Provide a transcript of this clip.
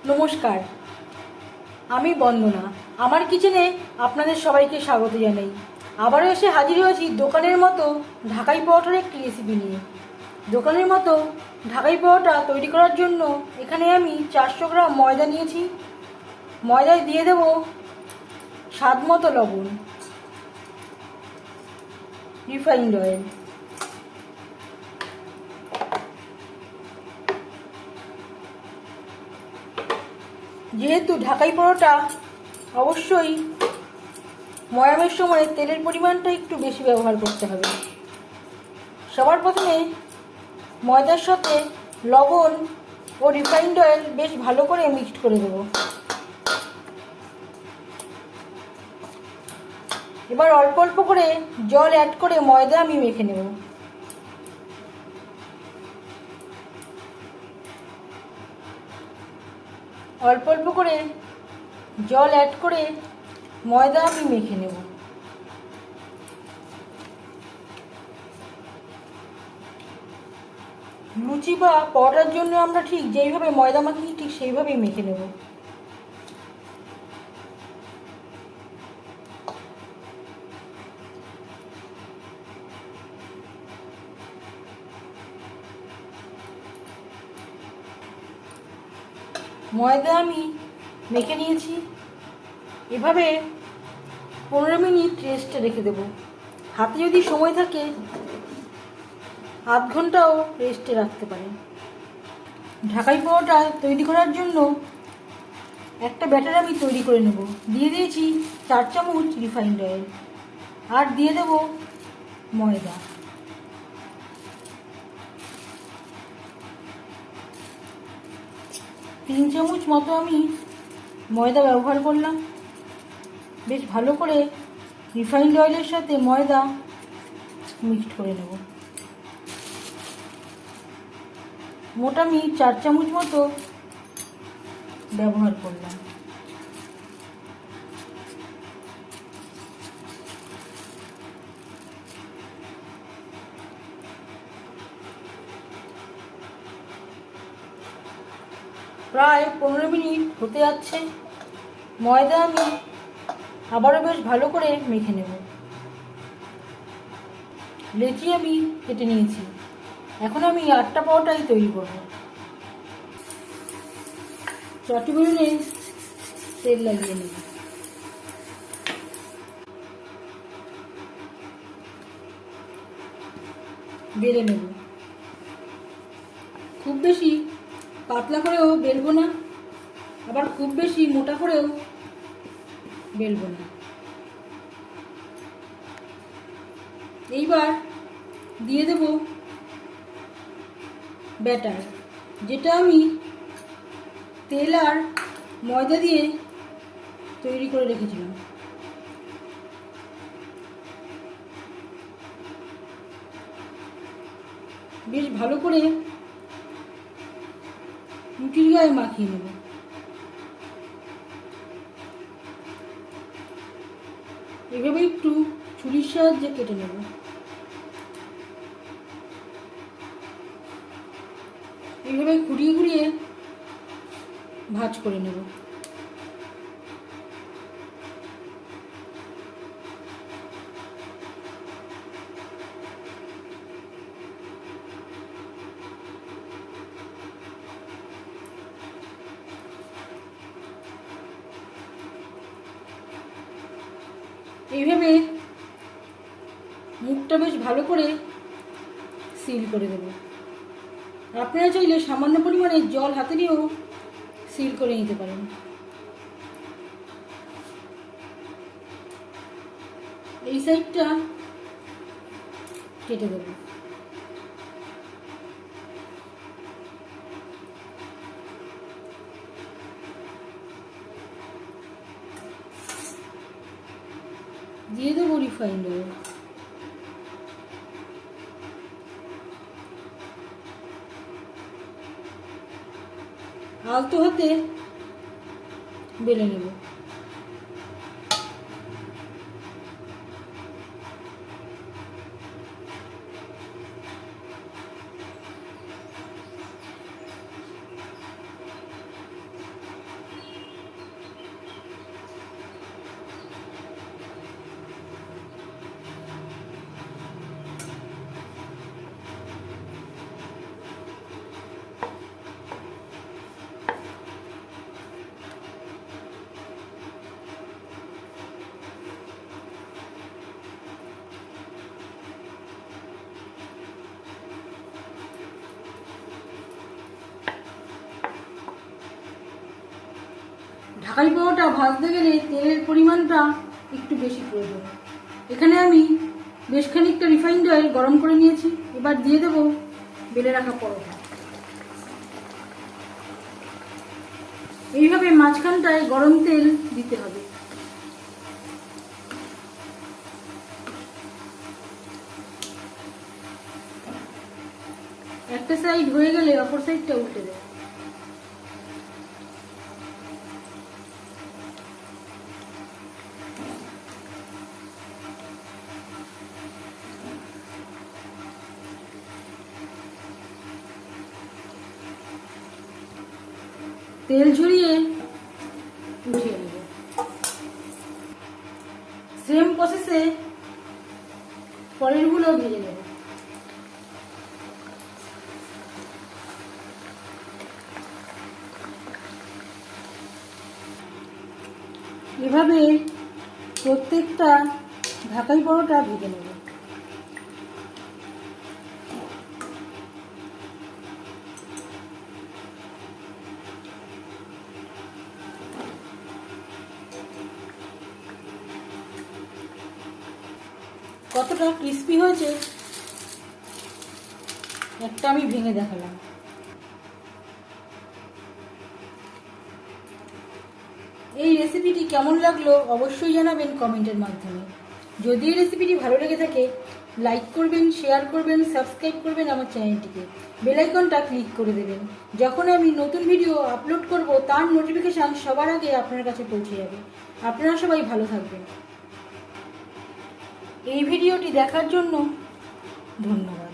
নমস্কার, আমি বন্দনা। আমার কিচেনে আপনাদের সবাইকে স্বাগত জানাই। আবারও এসে হাজির হয়েছি দোকানের মতো ঢাকাই পরোটার একটি রেসিপি নিয়ে। দোকানের মতো ঢাকাই পরোটা তৈরি করার জন্য এখানে আমি 400 গ্রাম ময়দা নিয়েছি। ময়দায় দিয়ে দেব স্বাদ মতো লবণ, রিফাইন্ড অয়েল, যেহেতু ঢাকাই পরোটা অবশ্যই ময়ামের সময় তেলের পরিমাণটা একটু বেশি ব্যবহার করতে হবে। সবার প্রথমে ময়দার সাথে লবণ ও রিফাইন্ড অয়েল বেশ ভালো করে মিক্সড করে দেব। এবার অল্প অল্প করে জল অ্যাড করে ময়দা আমি মেখে নেব। অল্প অল্প করে জল অ্যাড করে ময়দা আমি মেখে নেব। লুচি বা পরোটার জন্য আমরা ঠিক যেইভাবে ময়দা মাখি ঠিক সেইভাবেই মেখে নেব। ময়দা আমি মেখে নিয়েছি। এভাবে 15 মিনিট রেস্টে রেখে দেব। হাতে যদি সময় থাকে আধ ঘন্টাও রেস্টে রাখতে পারেন। ঢাকাই পরোটা তৈরি করার জন্য একটা ব্যাটার আমি তৈরি করে নেব। দিয়ে দিয়েছি 4 চামচ রিফাইন্ড অয়েল, আর দিয়ে দেব ময়দা। তিন চামচ মতো আমি ময়দা ব্যবহার করলাম। বেশ ভালো করে রিফাইন্ড অয়েলের সাথে ময়দা মিক্সড করে নেব। মোট আমি 4 চামচ মতো ব্যবহার করলাম। প্রায় 15 মিনিট হতে যাচ্ছে। ময়দা আমি আবারও বেশ ভালো করে মেখে নেব। লেচি আমি কেটে নিয়েছি। এখন আমি 8টা পরোটাই তৈরি করব। চটি বেলুনে তেল লাগিয়ে নেব। বেলে নেব। খুব বেশি পাতলা করেও বেলবো না, আবার খুব বেশি মোটা করেও বেলবো না। এইবার দিয়ে দেব ব্যাটার, যেটা আমি তেল আর ময়দা দিয়ে তৈরি করে রেখেছিলাম। বেশ ভালো করে রুটির গায়ে মাখিয়ে নেব। এভাবে একটু ছুরির সাহায্যে কেটে নেব। এইভাবে ঘুরিয়ে ঘুরিয়ে ভাঁজ করে নেব। এইভাবে মুখটা বেশ ভালো করে সিল করে দেব। আপনারা চাইলে সামান্য পরিমাণে জল হাতে নিয়েও সিল করে নিতে পারেন। এই সাইডটা কেটে দেব। দিয়ে দেবো রিফাইন্ড অয়েল। আলতো হাতে বেলে নেব। ঢাকাই পরোটা ভাজতে গেলে তেলের পরিমাণটা একটু বেশি প্রয়োজন। এখানে আমি বেশ খানিকটা রিফাইন্ড অয়েল গরম করে নিয়েছি। এবার দিয়ে দেবো বেলে রাখা পরোটা। এইভাবে মাঝখানটায় গরম তেল দিতে হবে। একটা সাইড হয়ে গেলে অপর সাইডটা উল্টে দেবো। তেল ঝরিয়ে উঠিয়ে নেব। সেম প্রসেসে পরেরগুলো ভেজে নেব। এভাবে প্রত্যেকটা ঢাকাই পরোটা ভেজে নেব। কতটা ক্রিস্পি হয়েছে একটা আমি ভেঙে দেখালাম। এই রেসিপিটি কেমন লাগলো অবশ্যই জানাবেন কমেন্টের মাধ্যমে। যদি এই রেসিপিটি ভালো লেগে থাকে লাইক করবেন, শেয়ার করবেন, সাবস্ক্রাইব করবেন আমার চ্যানেলটিকে, বেল আইকনটা ক্লিক করে দেবেন। যখন আমি নতুন ভিডিও আপলোড করব তার নোটিফিকেশান সবার আগে আপনার কাছে পৌঁছে যাবে। আপনারা সবাই ভালো থাকবেন। এই ভিডিওটি দেখার জন্য ধন্যবাদ।